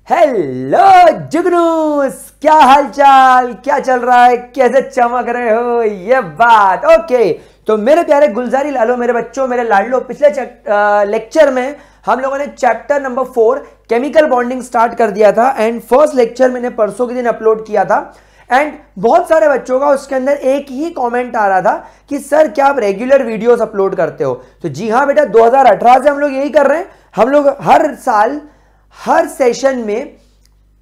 Hello जुगनूस, क्या हालचाल, क्या चल रहा है, कैसे चमक रहे हो, ये बात। ओके, तो मेरे प्यारे गुलजारी लालो, मेरे बच्चों, मेरे लाडलो, पिछले लेक्चर में हम लोगों ने chapter number 4 chemical bonding start कर दिया था एंड फर्स्ट लेक्चर मैंने परसों के दिन अपलोड किया था एंड बहुत सारे बच्चों का उसके अंदर एक ही कमेंट आ रहा था कि सर क्या आप रेगुलर वीडियोस अपलोड करते हो। तो जी हाँ बेटा, 2018 से हम लोग यही कर रहे हैं। हम लोग हर साल हर सेशन में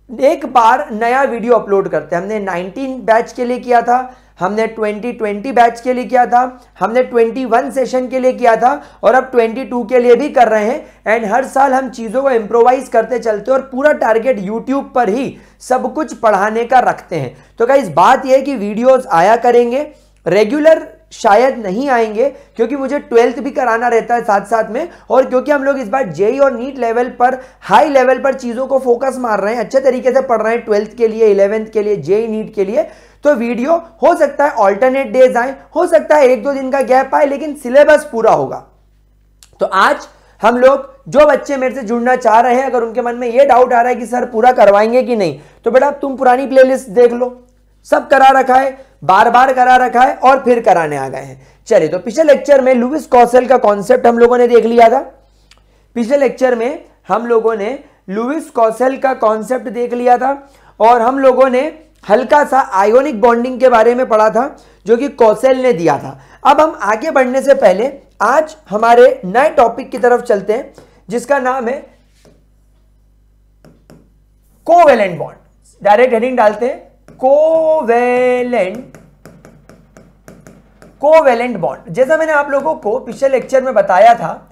एक बार नया वीडियो अपलोड करते हैं। हमने 19 बैच के लिए किया था, हमने 2020 बैच के लिए किया था, हमने 21 सेशन के लिए किया था और अब 22 के लिए भी कर रहे हैं। एंड हर साल हम चीज़ों को इम्प्रोवाइज करते चलते हैं और पूरा टारगेट यूट्यूब पर ही सब कुछ पढ़ाने का रखते हैं। तो गाइस बात यह है कि वीडियोस आया करेंगे, रेगुलर शायद नहीं आएंगे क्योंकि मुझे 12th भी कराना रहता है साथ साथ में, और क्योंकि हम लोग इस बार जेई और नीट लेवल पर हाई लेवल पर चीज़ों को फोकस मार रहे हैं, अच्छे तरीके से पढ़ रहे हैं 12th के लिए, 11th के लिए, जेई नीट के लिए। तो वीडियो हो सकता है ऑल्टरनेट डेज आए, हो सकता है 1-2 दिन का गैप आए, लेकिन सिलेबस पूरा होगा। तो आज हम लोग जो बच्चे मेरे से जुड़ना चाह रहे हैं, अगर उनके मन में ये डाउट आ रहा है कि सर पूरा करवाएंगे कि नहीं, तो बेटा तुम पुरानी प्लेलिस्ट देख लो, सब करा रखा है, बार बार करा रखा है और फिर कराने आ गए हैं। चलिए, तो पिछले लेक्चर में लुईस कॉसेल का कॉन्सेप्ट हम लोगों ने देख लिया था। पिछले लेक्चर में हम लोगों ने लुईस कॉसेल का कॉन्सेप्ट देख लिया था और हम लोगों ने हल्का सा आयोनिक बॉन्डिंग के बारे में पढ़ा था जो कि कॉसेल ने दिया था। अब हम आगे बढ़ने से पहले आज हमारे नए टॉपिक की तरफ चलते हैं जिसका नाम है कोवेलेंट बॉन्ड। डायरेक्ट हेडिंग डालते हैं, कोवेलेंट बॉन्ड। जैसा मैंने आप लोगों को पिछले लेक्चर में बताया था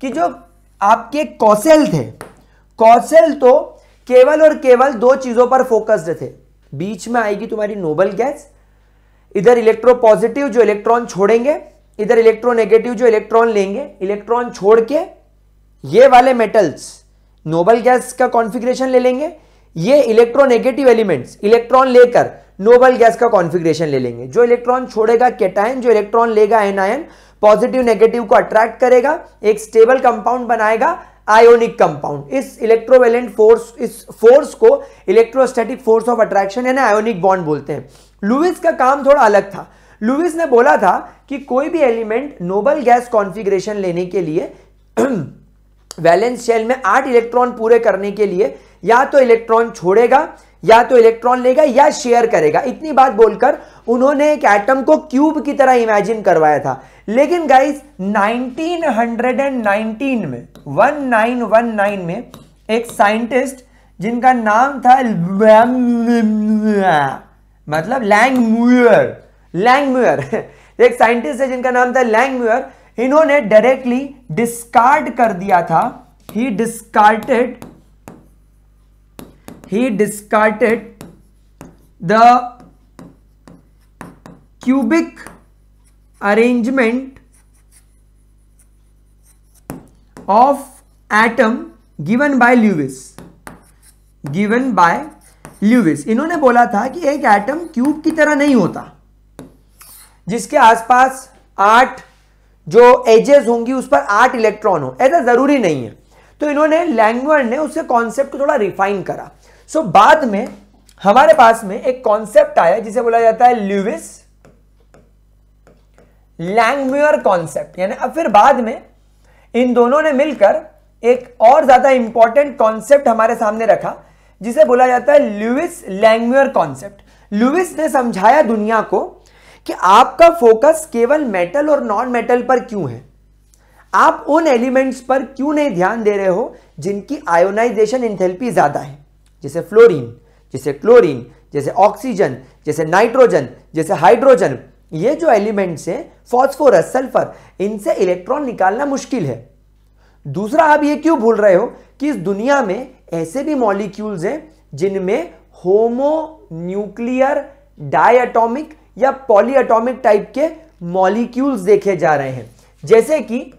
कि जो आपके कॉसेल थे, कॉसेल तो केवल और केवल दो चीजों पर फोकस्ड थे। बीच में आएगी तुम्हारी नोबल गैस, इधर इलेक्ट्रोपॉजिटिव जो इलेक्ट्रॉन छोड़ेंगे, इधर इलेक्ट्रोनेगेटिव जो इलेक्ट्रॉन लेंगे। इलेक्ट्रॉन छोड़ के ये वाले मेटल्स नोबल गैस का कॉन्फ़िगरेशन ले लेंगे, ये इलेक्ट्रोनेगेटिव एलिमेंट्स इलेक्ट्रॉन लेकर नोबल गैस का कॉन्फ़िगरेशन ले लेंगे। जो इलेक्ट्रॉन छोड़ेगा कैटायन, जो इलेक्ट्रॉन लेगा एनायन, पॉजिटिव नेगेटिव को अट्रैक्ट करेगा, एक स्टेबल कंपाउंड बनाएगा, आयोनिक कंपाउंड। इस इलेक्ट्रोवेलेंट फोर्स, इस फोर्स को इलेक्ट्रोस्टैटिक फोर्स ऑफ अट्रैक्शन यानी आयोनिक बॉन्ड बोलते हैं। लुईस का काम थोड़ा अलग था। लुईस ने बोला था कि कोई भी एलिमेंट नोबल गैस कॉन्फ़िगरेशन लेने के लिए वैलेंस शेल में 8 इलेक्ट्रॉन पूरे करने के लिए या तो इलेक्ट्रॉन छोड़ेगा, या तो इलेक्ट्रॉन लेगा, या शेयर करेगा। इतनी बात बोलकर उन्होंने एक एटम को क्यूब की तरह इमेजिन करवाया था। लेकिन गाइस 1919 में 1919 में एक साइंटिस्ट जिनका नाम था मतलब लैंगम्यूर एक साइंटिस्ट है जिनका नाम था लैंगम्यूर, इन्होंने डायरेक्टली डिस्कार्ड कर दिया था। ही discarded the cubic arrangement of atom given by Lewis। इन्होंने बोला था कि एक एटम क्यूब की तरह नहीं होता जिसके आसपास 8 जो एजेस होंगी उस पर 8 इलेक्ट्रॉन हो, ऐसा जरूरी नहीं है। तो इन्होंने लैंगम्यूर ने उससे कॉन्सेप्ट को थोड़ा रिफाइन करा। सो बाद में हमारे पास में एक कॉन्सेप्ट आया जिसे बोला जाता है लुईस लैंगम्यूर कॉन्सेप्ट। यानी अब फिर बाद में इन दोनों ने मिलकर एक और ज्यादा इंपॉर्टेंट कॉन्सेप्ट हमारे सामने रखा जिसे बोला जाता है लुईस लैंगम्यूर कॉन्सेप्ट। लुईस ने समझाया दुनिया को कि आपका फोकस केवल मेटल और नॉन मेटल पर क्यों है, आप उन एलिमेंट्स पर क्यों नहीं ध्यान दे रहे हो जिनकी आयोनाइजेशन एंथैल्पी ज्यादा है, जैसे फ्लोरीन, जैसे क्लोरीन, जैसे ऑक्सीजन, जैसे नाइट्रोजन, जैसे हाइड्रोजन। ये जो एलिमेंट्स हैं, फास्फोरस, सल्फर, इनसे इलेक्ट्रॉन निकालना मुश्किल है। दूसरा, आप ये क्यों भूल रहे हो कि इस दुनिया में ऐसे भी मॉलिक्यूल्स हैं जिनमें होमोन्यूक्लियर, डायटॉमिक या पॉलीएटॉमिक टाइप के मॉलिक्यूल्स देखे जा रहे हैं, जैसे कि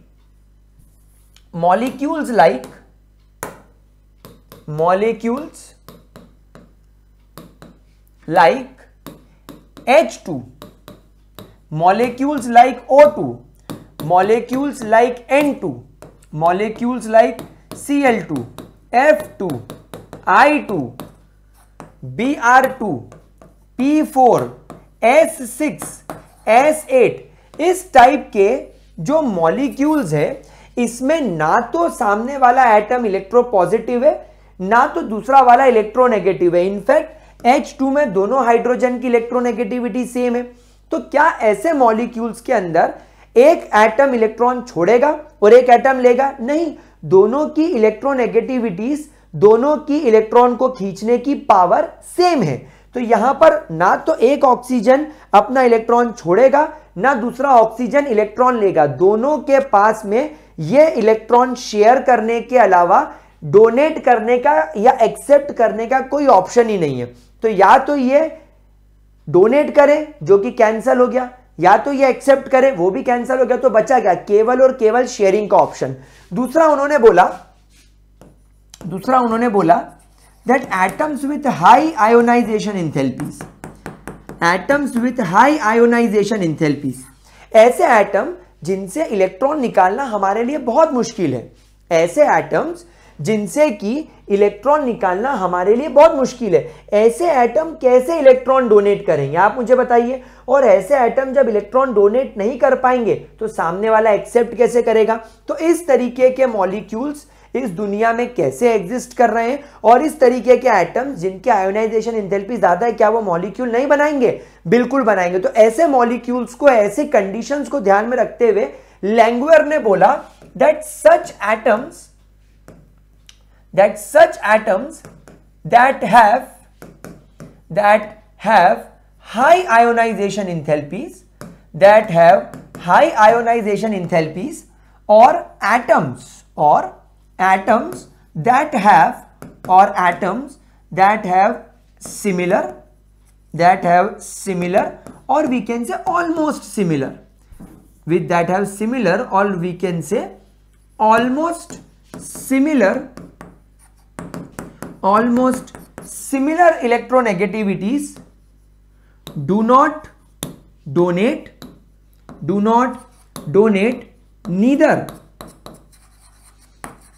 molecules like H2, molecules like O2, molecules like N2, molecules like Cl2, F2, I2, Br2, P4, S6, S8 इस टाइप के जो मॉलिक्यूल्स है इसमें ना तो सामने वाला एटम इलेक्ट्रोपॉजिटिव है ना तो दूसरा वाला इलेक्ट्रोनेगेटिव है। इनफैक्ट H2 में दोनों हाइड्रोजन की इलेक्ट्रोनेगेटिविटी सेम है। तो क्या ऐसे मॉलिक्यूल्स के अंदर एक एटम इलेक्ट्रॉन छोड़ेगा और एक एटम लेगा? नहीं, दोनों की इलेक्ट्रोनेगेटिविटीज, दोनों की इलेक्ट्रॉन को खींचने की पावर सेम है। तो यहां पर ना तो एक ऑक्सीजन अपना इलेक्ट्रॉन छोड़ेगा ना दूसरा ऑक्सीजन इलेक्ट्रॉन लेगा। दोनों के पास में ये इलेक्ट्रॉन शेयर करने के अलावा डोनेट करने का या एक्सेप्ट करने का कोई ऑप्शन ही नहीं है। तो या तो ये डोनेट करे जो कि कैंसिल हो गया, या तो ये एक्सेप्ट करे वो भी कैंसिल हो गया। तो बचा क्या? केवल और केवल शेयरिंग का ऑप्शन। दूसरा उन्होंने बोला that atoms with high ionization enthalpies, atoms with high ionization enthalpies, ऐसे एटम जिनसे इलेक्ट्रॉन निकालना हमारे लिए बहुत मुश्किल है, ऐसे एटम्स जिनसे कि इलेक्ट्रॉन निकालना हमारे लिए बहुत मुश्किल है, ऐसे एटम कैसे इलेक्ट्रॉन डोनेट करेंगे आप मुझे बताइए। और ऐसे एटम जब इलेक्ट्रॉन डोनेट नहीं कर पाएंगे तो सामने वाला एक्सेप्ट कैसे करेगा? तो इस तरीके के मॉलिक्यूल्स इस दुनिया में कैसे एग्जिस्ट कर रहे हैं, और इस तरीके के एटम्स जिनके आयोनाइजेशन एंथैल्पी ज्यादा है, क्या वो मॉलिक्यूल नहीं बनाएंगे? बिल्कुल बनाएंगे। तो ऐसे मॉलिक्यूल्स को, ऐसे कंडीशंस को ध्यान में रखते हुए लैंगुएर ने बोला that such atoms that have high ionization enthalpies, or atoms that have similar, or we can say almost similar, with that have similar, or we can say almost similar electronegativities, do not donate neither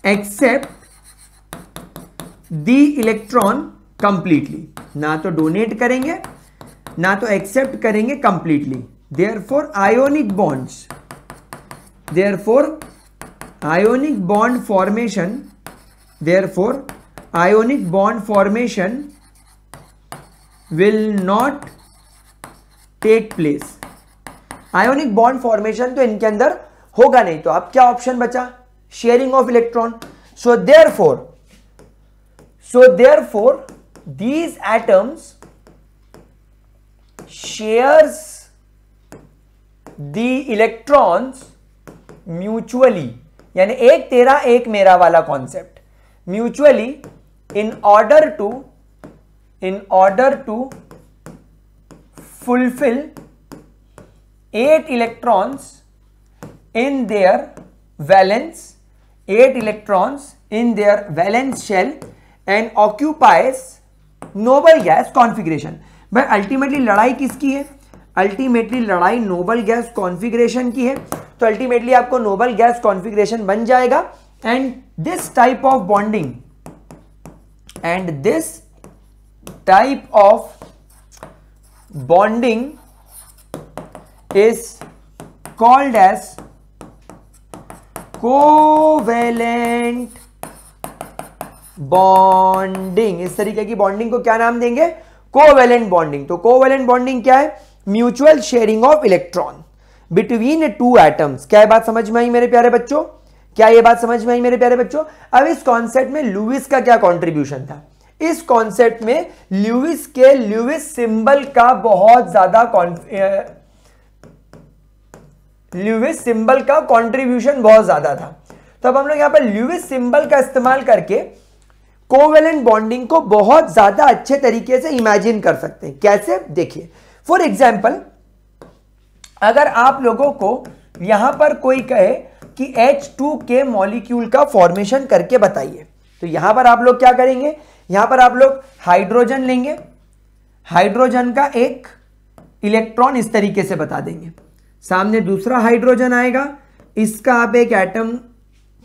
accept the electron completely, ना तो donate करेंगे ना तो accept करेंगे completely. therefore ionic bond formation will not take place। Ionic bond formation तो इनके अंदर होगा नहीं। तो अब क्या ऑप्शन बचा? Sharing of electron. So therefore these atoms shares the electrons mutually, यानी एक तेरा एक मेरा वाला concept, mutually in order to fulfill 8 electrons in their valence shell and occupies noble gas configuration। भाई अल्टीमेटली लड़ाई किसकी है? अल्टीमेटली लड़ाई नोबल गैस कॉन्फ़िगरेशन की है। तो अल्टीमेटली आपको नोबल गैस कॉन्फ़िगरेशन बन जाएगा। And this type of bonding is called as covalent bonding। इस तरीके की बॉन्डिंग को क्या नाम देंगे? Covalent bonding. तो कोवेलेंट बॉन्डिंग क्या है? Mutual sharing of electron between two atoms. क्या ये बात समझ में आई मेरे प्यारे बच्चों? क्या ये बात समझ में आई मेरे प्यारे बच्चों? अब इस कॉन्सेप्ट में लुईस का क्या कॉन्ट्रीब्यूशन था? इस कॉन्सेप्ट में लुईस सिंबल का बहुत ज्यादा कंट्रीब्यूशन बहुत ज्यादा था। तो अब हम लोग यहां पर लुईस सिंबल का इस्तेमाल करके कोवेलेंट बॉन्डिंग को बहुत ज्यादा अच्छे तरीके से इमेजिन कर सकते हैं। कैसे? देखिए, फॉर एग्जांपल अगर आप लोगों को यहां पर कोई कहे कि H2 के मॉलिक्यूल का फॉर्मेशन करके बताइए, तो यहां पर आप लोग क्या करेंगे? यहां पर आप लोग हाइड्रोजन लेंगे, हाइड्रोजन का एक इलेक्ट्रॉन इस तरीके से बता देंगे, सामने दूसरा हाइड्रोजन आएगा, इसका आप एक एटम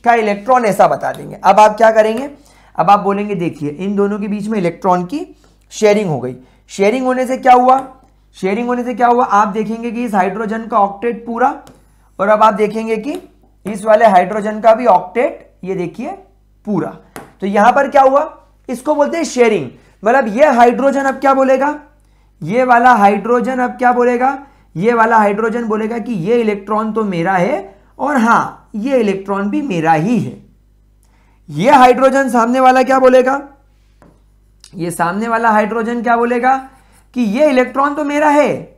का इलेक्ट्रॉन ऐसा बता देंगे। अब आप क्या करेंगे? अब आप बोलेंगे देखिए इन दोनों के बीच में इलेक्ट्रॉन की शेयरिंग हो गई। शेयरिंग होने से क्या हुआ, शेयरिंग होने से क्या हुआ, आप देखेंगे कि इस हाइड्रोजन का ऑक्टेट पूरा, और अब आप देखेंगे कि इस वाले हाइड्रोजन का भी ऑक्टेट ये देखिए पूरा। तो यहां पर क्या हुआ, इसको बोलते हैं शेयरिंग। मतलब ये हाइड्रोजन अब क्या बोलेगा, ये वाला हाइड्रोजन अब क्या बोलेगा, ये वाला हाइड्रोजन बोलेगा कि ये इलेक्ट्रॉन तो मेरा है और हां ये इलेक्ट्रॉन भी मेरा ही है। ये हाइड्रोजन सामने वाला क्या बोलेगा, ये सामने वाला हाइड्रोजन क्या बोलेगा कि ये इलेक्ट्रॉन तो मेरा है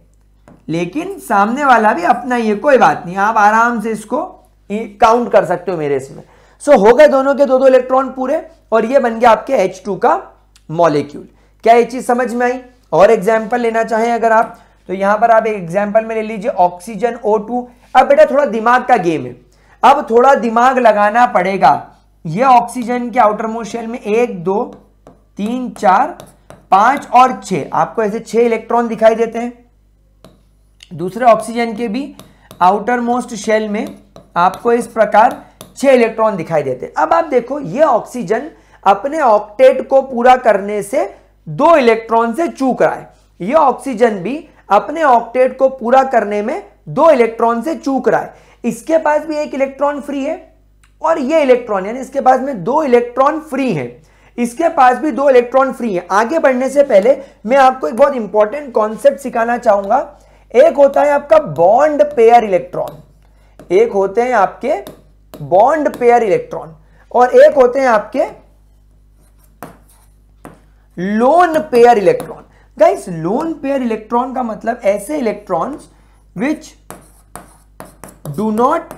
लेकिन सामने वाला भी अपना ही है, कोई बात नहीं, आप आराम से इसको काउंट कर सकते हो मेरे इसमें। सो हो गए दोनों के दो दो इलेक्ट्रॉन पूरे, और ये बन गया आपके H2 का मॉलिक्यूल। क्या ये चीज समझ में आई? और एग्जाम्पल लेना चाहें अगर आप, तो यहां पर आप एक एग्जाम्पल में ले लीजिए ऑक्सीजन O2। अब बेटा थोड़ा दिमाग का गेम है, अब थोड़ा दिमाग लगाना पड़ेगा। ये ऑक्सीजन के आउटर मोस्ट शेल में 1 2 3 4 5 और 6, आपको ऐसे 6 इलेक्ट्रॉन दिखाई देते हैं। दूसरे ऑक्सीजन के भी आउटर मोस्ट शेल में आपको इस प्रकार 6 इलेक्ट्रॉन दिखाई देते हैं। अब आप देखो ये ऑक्सीजन अपने ऑक्टेट को पूरा करने से 2 इलेक्ट्रॉन से चूक रहा है, ये ऑक्सीजन भी अपने ऑक्टेट को पूरा करने में 2 इलेक्ट्रॉन से चूक रहा है। इसके पास भी 1 इलेक्ट्रॉन फ्री है और ये इलेक्ट्रॉन यानी इसके पास में 2 इलेक्ट्रॉन फ्री है, इसके पास भी 2 इलेक्ट्रॉन फ्री है। आगे बढ़ने से पहले मैं आपको एक बहुत इंपॉर्टेंट कॉन्सेप्ट सिखाना चाहूंगा। एक होता है आपका बॉन्ड पेयर इलेक्ट्रॉन, एक होते हैं आपके बॉन्ड पेयर इलेक्ट्रॉन और एक होते हैं आपके lone pair electron. Guys lone pair electron का मतलब ऐसे electrons which do not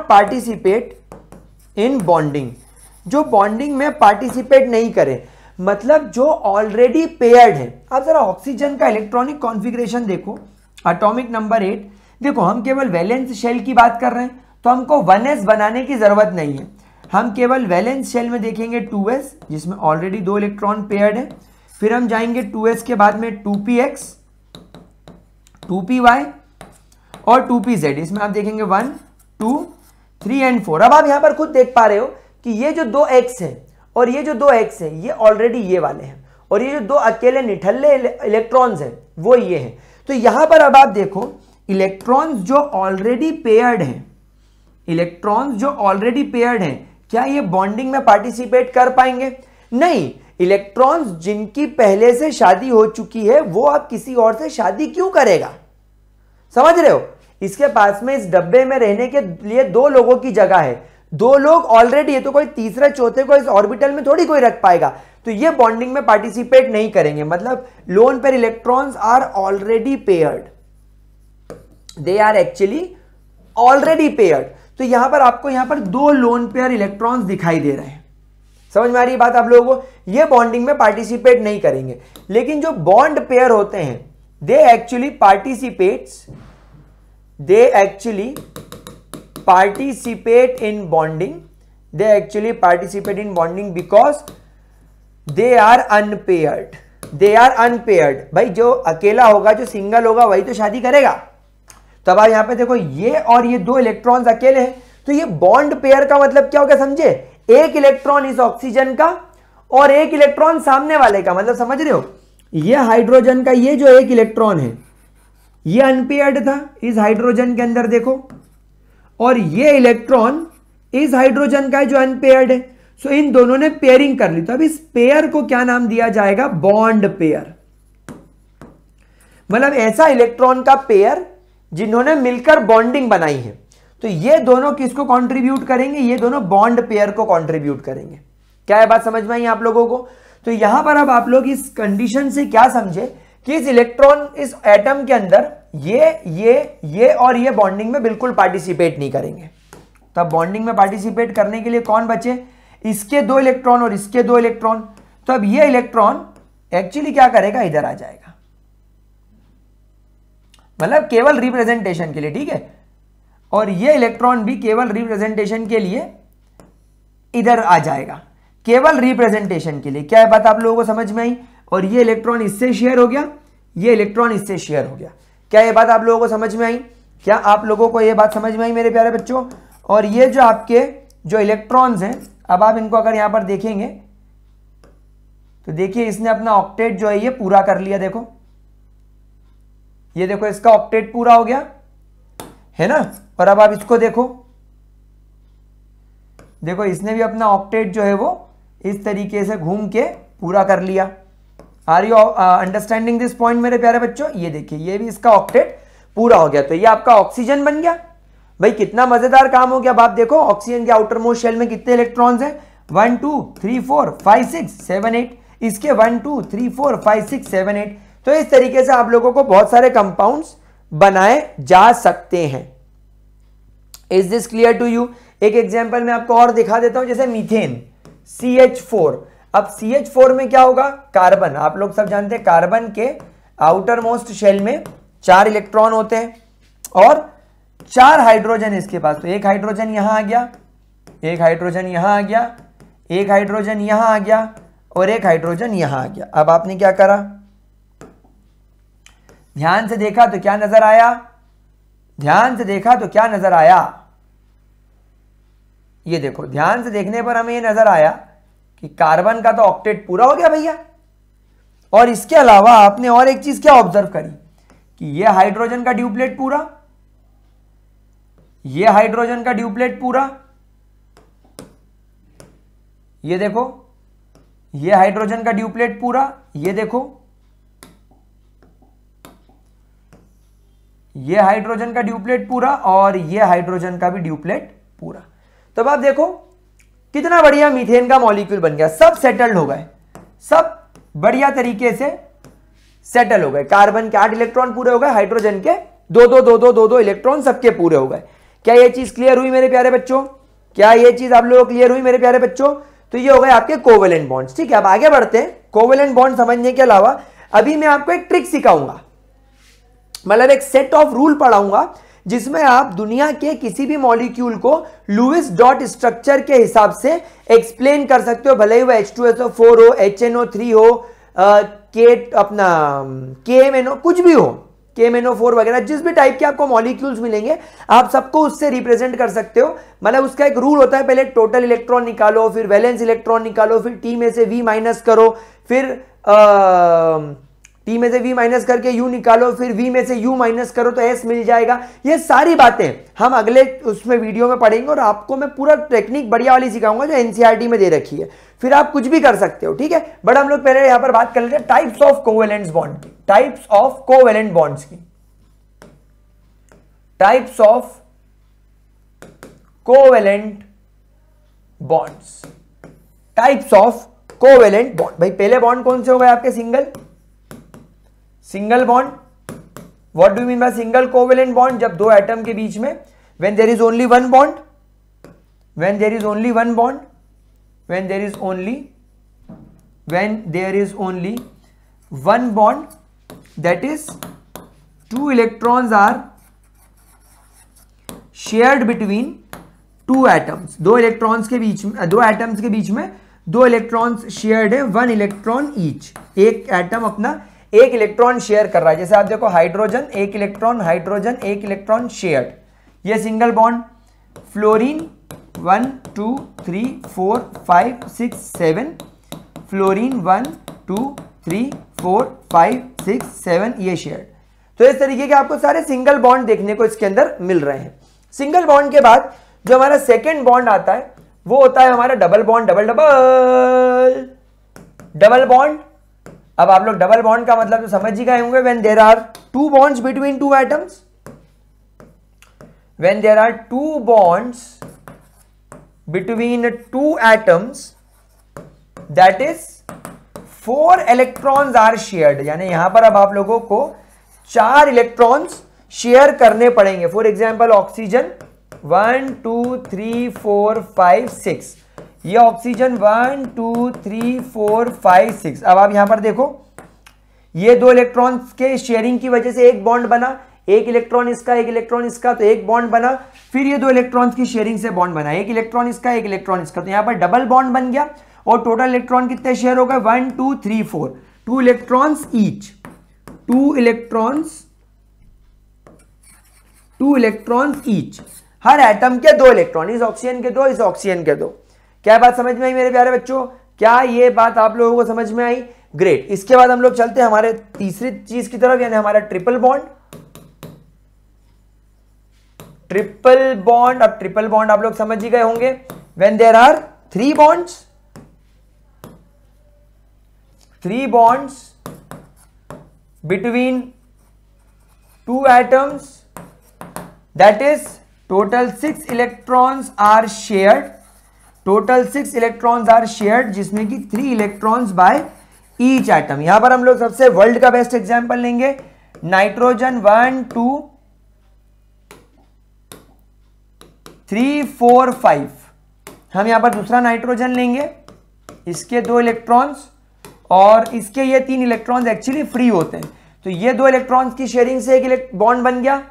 participate in bonding, जो बॉन्डिंग में पार्टिसिपेट नहीं करें, मतलब जो ऑलरेडी पेयर्ड है। अब जरा ऑक्सीजन का इलेक्ट्रॉनिक कॉन्फ़िगरेशन देखो, एटॉमिक नंबर 8 देखो, हम केवल वैलेंस शेल की बात कर रहे हैं तो हमको 1s बनाने की जरूरत नहीं है, हम केवल वैलेंस शेल में देखेंगे 2s जिसमें ऑलरेडी 2 इलेक्ट्रॉन पेयर्ड है, फिर हम जाएंगे 2s के बाद में 2px 2py और 2pz, इसमें आप देखेंगे 1 2 3 एंड 4। अब आप यहां पर खुद देख पा रहे हो कि ये जो 2x है और ये जो 2x है ये ऑलरेडी ये वाले हैं, और ये जो 2 अकेले निठल्ले इलेक्ट्रॉन्स हैं वो ये हैं। तो यहां पर अब आप देखो इलेक्ट्रॉन्स जो ऑलरेडी पेयर्ड हैं, इलेक्ट्रॉन्स जो ऑलरेडी पेयर्ड हैं, क्या ये बॉन्डिंग में पार्टिसिपेट कर पाएंगे? नहीं। इलेक्ट्रॉन्स जिनकी पहले से शादी हो चुकी है वो अब किसी और से शादी क्यों करेगा? समझ रहे हो? इसके पास में इस डब्बे में रहने के लिए 2 लोगों की जगह है, 2 लोग ऑलरेडी है, तो कोई तीसरे चौथे को इस ऑर्बिटल में थोड़ी कोई रख पाएगा, तो ये बॉन्डिंग में पार्टिसिपेट नहीं करेंगे। मतलब lone pair electrons are already paired, they are actually already paired. तो यहां पर आपको यहां पर 2 लोन पेयर इलेक्ट्रॉन्स दिखाई दे रहे हैं। समझ में आ रही बात आप लोगों को? ये बॉन्डिंग में पार्टिसिपेट नहीं करेंगे, लेकिन जो बॉन्ड पेयर होते हैं they actually participate in bonding, because they are unpaired. भाई जो अकेला होगा, जो सिंगल होगा वही तो शादी करेगा। तब आप यहां पे देखो ये और ये 2 इलेक्ट्रॉन्स अकेले हैं, तो ये बॉन्ड पेयर का मतलब क्या हो गया समझे? 1 इलेक्ट्रॉन इस ऑक्सीजन का और 1 इलेक्ट्रॉन सामने वाले का। मतलब समझ रहे हो? ये हाइड्रोजन का ये जो 1 इलेक्ट्रॉन है ये अनपेयर्ड था इस हाइड्रोजन के अंदर देखो, और ये इलेक्ट्रॉन इस हाइड्रोजन का है जो अनपेयर्ड है। सो इन दोनों ने पेयरिंग कर ली, तो अब इस पेयर को क्या नाम दिया जाएगा? Bond pair. मतलब ऐसा इलेक्ट्रॉन का पेयर जिन्होंने मिलकर बॉन्डिंग बनाई है। तो ये दोनों किसको कंट्रीब्यूट करेंगे? ये दोनों बॉन्ड पेयर को कंट्रीब्यूट करेंगे। क्या ये बात समझ में आई आप लोगों को? तो यहां पर अब आप लोग इस कंडीशन से क्या समझे कि इस इलेक्ट्रॉन इस एटम के अंदर ये और ये बॉन्डिंग में बिल्कुल पार्टिसिपेट नहीं करेंगे। तब बॉन्डिंग में पार्टिसिपेट करने के लिए कौन बचे? इसके 2 इलेक्ट्रॉन और इसके 2 इलेक्ट्रॉन। तो अब ये इलेक्ट्रॉन एक्चुअली क्या करेगा? इधर आ जाएगा, मतलब केवल रिप्रेजेंटेशन के लिए, ठीक है। और ये इलेक्ट्रॉन भी केवल रिप्रेजेंटेशन के लिए इधर आ जाएगा, केवल रिप्रेजेंटेशन के लिए। क्या है बात आप लोगों को समझ में आई? और ये इलेक्ट्रॉन इससे शेयर हो गया, ये इलेक्ट्रॉन इससे शेयर हो गया। क्या ये बात आप लोगों को समझ में आई? क्या आप लोगों को ये बात समझ में आई मेरे प्यारे बच्चों? और ये जो आपके जो इलेक्ट्रॉन्स हैं, अब आप इनको अगर यहां पर देखेंगे तो देखिए इसने अपना ऑक्टेट जो है ये पूरा कर लिया। देखो ये देखो इसका ऑक्टेट पूरा हो गया है ना। और अब आप इसको देखो, देखो इसने भी अपना ऑक्टेट जो है वो इस तरीके से घूम के पूरा कर लिया। Are you understanding this point मेरे प्यारे बच्चों? ये देखिए ये भी इसका ऑक्टेट पूरा हो गया। तो ये आपका ऑक्सीजन बन गया। भाई कितना मजेदार काम हो गया। अब आप देखो ऑक्सीजन के आउटर मोस्ट शेल में कितने इलेक्ट्रॉन्स हैं? 1 2 3 4 5 6 7 8। इसके 1 2 3 4 5 6 7 8। तो इस तरीके से आप लोगों को बहुत सारे कंपाउंड्स बनाए जा सकते हैं। Is this clear to you? एक एग्जांपल मैं आपको और दिखा देता हूं, जैसे मीथेन CH4। अब CH4 में क्या होगा? कार्बन। आप लोग सब जानते हैं कार्बन के आउटर मोस्ट शेल में 4 इलेक्ट्रॉन होते हैं और 4 हाइड्रोजन इसके पास। तो एक हाइड्रोजन यहां आ गया, एक हाइड्रोजन यहां आ गया, एक हाइड्रोजन यहां आ गया और एक हाइड्रोजन यहां आ गया। अब आपने क्या करा? ध्यान से देखा तो क्या नजर आया? ध्यान से देखा तो क्या नजर आया? ये देखो ध्यान से देखने पर हमें ये नजर आया कि कार्बन का तो ऑक्टेट पूरा हो गया भैया। और इसके अलावा आपने और एक चीज क्या ऑब्जर्व करी कि ये हाइड्रोजन का ड्यूप्लेट पूरा, ये हाइड्रोजन का ड्यूप्लेट पूरा, ये देखो ये हाइड्रोजन का ड्यूप्लेट पूरा, ये देखो ये हाइड्रोजन का ड्यूप्लेट पूरा और ये हाइड्रोजन का भी ड्यूप्लेट पूरा। तो अब आप देखो कितना बढ़िया मीथेन का मॉलिक्यूल बन गया। सब सेटल्ड हो गए, सब बढ़िया तरीके से सेटल हो गए। कार्बन के 8 इलेक्ट्रॉन पूरे हो गए, हाइड्रोजन के 2 इलेक्ट्रॉन सबके पूरे हो गए। क्या ये चीज क्लियर हुई मेरे प्यारे बच्चों? क्या ये चीज आप लोगों को क्लियर हुई मेरे प्यारे बच्चों? तो ये हो गए आपके कोवेलेंट बॉन्ड्स। ठीक है, अब आगे बढ़ते हैं। कोवेलेंट बॉन्ड समझने के अलावा अभी मैं आपको एक ट्रिक सिखाऊंगा, मतलब एक सेट ऑफ रूल पढ़ाऊंगा जिसमें आप दुनिया के किसी भी मॉलिक्यूल को लुईस डॉट स्ट्रक्चर के हिसाब से एक्सप्लेन कर सकते हो। भले ही वो H2SO4 हो, HNO3 हो, KMNO कुछ भी हो, KMNO4 वगैरह, जिस भी टाइप के आपको मॉलिक्यूल्स मिलेंगे आप सबको उससे रिप्रेजेंट कर सकते हो। मतलब उसका एक रूल होता है, पहले टोटल इलेक्ट्रॉन निकालो, फिर वैलेंस इलेक्ट्रॉन निकालो, फिर T में से V माइनस करो, फिर T में से V माइनस करके U निकालो, फिर V में से U माइनस करो तो S मिल जाएगा। ये सारी बातें हम अगले उसमें वीडियो में पढ़ेंगे और आपको मैं पूरा टेक्निक बढ़िया वाली सिखाऊंगा जो NCERT में दे रखी है। फिर आप कुछ भी कर सकते हो, ठीक है। बट हम लोग पहले यहां पर बात कर लेते हैं टाइप्स ऑफ कोवेलेंट बॉन्ड की, टाइप्स ऑफ कोवेलेंट बॉन्ड्स की, types of covalent bonds, types of covalent bond. भाई पहले बॉन्ड कौन से हो गए आपके? Single bond. What do you mean by single covalent bond? जब दो एटम के बीच में when there is only one bond, when there is only one bond, when there is only one bond, that is 2 electrons are shared between 2 atoms. दो electrons के बीच में, दो एटम्स के बीच में 2 इलेक्ट्रॉन्स शेयर्ड है, 1 इलेक्ट्रॉन ईच। एक एटम अपना 1 इलेक्ट्रॉन शेयर कर रहा है। जैसे आप देखो hydrogen 1 electron, hydrogen 1 electron shared, ये सिंगल बॉन्ड। फ्लोरीन 1 2 3 4 5 6 7, फ्लोरीन 1 2 3 4 5 6 7, ये शेयर्ड। तो इस तरीके के आपको सारे सिंगल बॉन्ड देखने को इसके अंदर मिल रहे हैं। सिंगल बॉन्ड के बाद जो हमारा सेकेंड बॉन्ड आता है वो होता है हमारा डबल बॉन्ड। Double bond. अब आप लोग डबल बॉन्ड का मतलब तो समझ ही गए होंगे। When there are 2 bonds between 2 atoms, when there are 2 bonds between 2 atoms, that is 4 electrons are shared। यानी यहां पर अब आप लोगों को 4 इलेक्ट्रॉन्स शेयर करने पड़ेंगे। फॉर एग्जाम्पल ऑक्सीजन 1 2 3 4 5 6, ये ऑक्सीजन 1 2 3 4 5 6। अब आप यहां पर देखो ये 2 इलेक्ट्रॉन्स के शेयरिंग की वजह से एक बॉन्ड बना, 1 इलेक्ट्रॉन इसका 1 इलेक्ट्रॉन इसका, तो एक बॉन्ड बना। फिर ये 2 इलेक्ट्रॉन्स की शेयरिंग से बॉन्ड बना, 1 इलेक्ट्रॉन इसका 1 इलेक्ट्रॉन इसका, तो यहां पर डबल बॉन्ड बन गया। और टोटल इलेक्ट्रॉन कितने शेयर हो गए? 1 2 3 4, 2 इलेक्ट्रॉन्स ईच, 2 इलेक्ट्रॉन्स ईच। हर एटम के 2 इलेक्ट्रॉन, इस ऑक्सीजन के 2, इस ऑक्सीजन के 2। क्या बात समझ में आई मेरे प्यारे बच्चों? क्या ये बात आप लोगों को समझ में आई? ग्रेट। इसके बाद हम लोग चलते हैं हमारे तीसरी चीज की तरफ, यानी हमारा ट्रिपल बॉन्ड। ट्रिपल बॉन्ड, अब ट्रिपल बॉन्ड आप लोग समझ ही गए होंगे। When there are 3 bonds between 2 atoms, that is total 6 electrons are shared, total 6 electrons are shared, जिसमें कि 3 electrons by each atom। यहां पर हम लोग सबसे वर्ल्ड का बेस्ट एग्जांपल लेंगे, नाइट्रोजन 1 2 3 4 5। हम यहां पर दूसरा नाइट्रोजन लेंगे, इसके 2 इलेक्ट्रॉन्स और इसके ये 3 इलेक्ट्रॉन्स एक्चुअली फ्री होते हैं, तो ये 2 इलेक्ट्रॉन्स की शेयरिंग से एक बॉन्ड बन गया,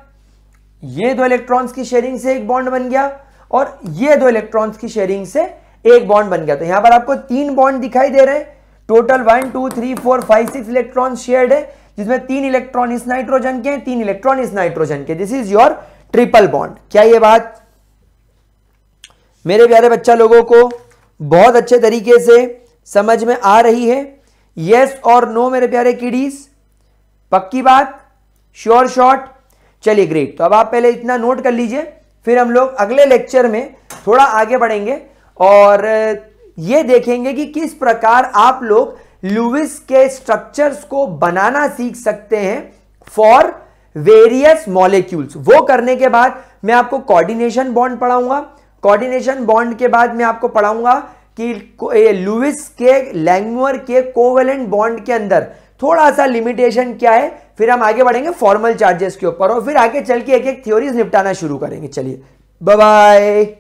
ये 2 इलेक्ट्रॉन्स की शेयरिंग से एक बॉन्ड बन गया, और ये 2 इलेक्ट्रॉन्स की शेयरिंग से एक बॉन्ड बन गया। तो यहां पर आपको 3 बॉन्ड दिखाई दे रहे हैं। टोटल 1 2 3 4 5 6 इलेक्ट्रॉन शेयर्ड है, जिसमें 3 इलेक्ट्रॉन इस नाइट्रोजन के, 3 इलेक्ट्रॉन इस नाइट्रोजन के। This is your triple bond. क्या ये बात मेरे प्यारे बच्चा लोगों को बहुत अच्छे तरीके से समझ में आ रही है? यस और नो मेरे प्यारे किडीज, पक्की बात, श्योर शॉट? चलिए ग्रेट। तो अब आप पहले इतना नोट कर लीजिए, फिर हम लोग अगले लेक्चर में थोड़ा आगे बढ़ेंगे और ये देखेंगे कि किस प्रकार आप लोग लुईस के स्ट्रक्चर्स को बनाना सीख सकते हैं फॉर वेरियस मॉलिक्यूल्स। वो करने के बाद मैं आपको कोऑर्डिनेशन बॉन्ड पढ़ाऊंगा। कोऑर्डिनेशन बॉन्ड के बाद मैं आपको पढ़ाऊंगा कि लुईस के लैंगमुयर के कोवेलेंट बॉन्ड के अंदर थोड़ा सा लिमिटेशन क्या है। फिर हम आगे बढ़ेंगे फॉर्मल चार्जेस के ऊपर और फिर आगे चल के एक एक थ्योरीज निपटाना शुरू करेंगे। चलिए बाय बाय।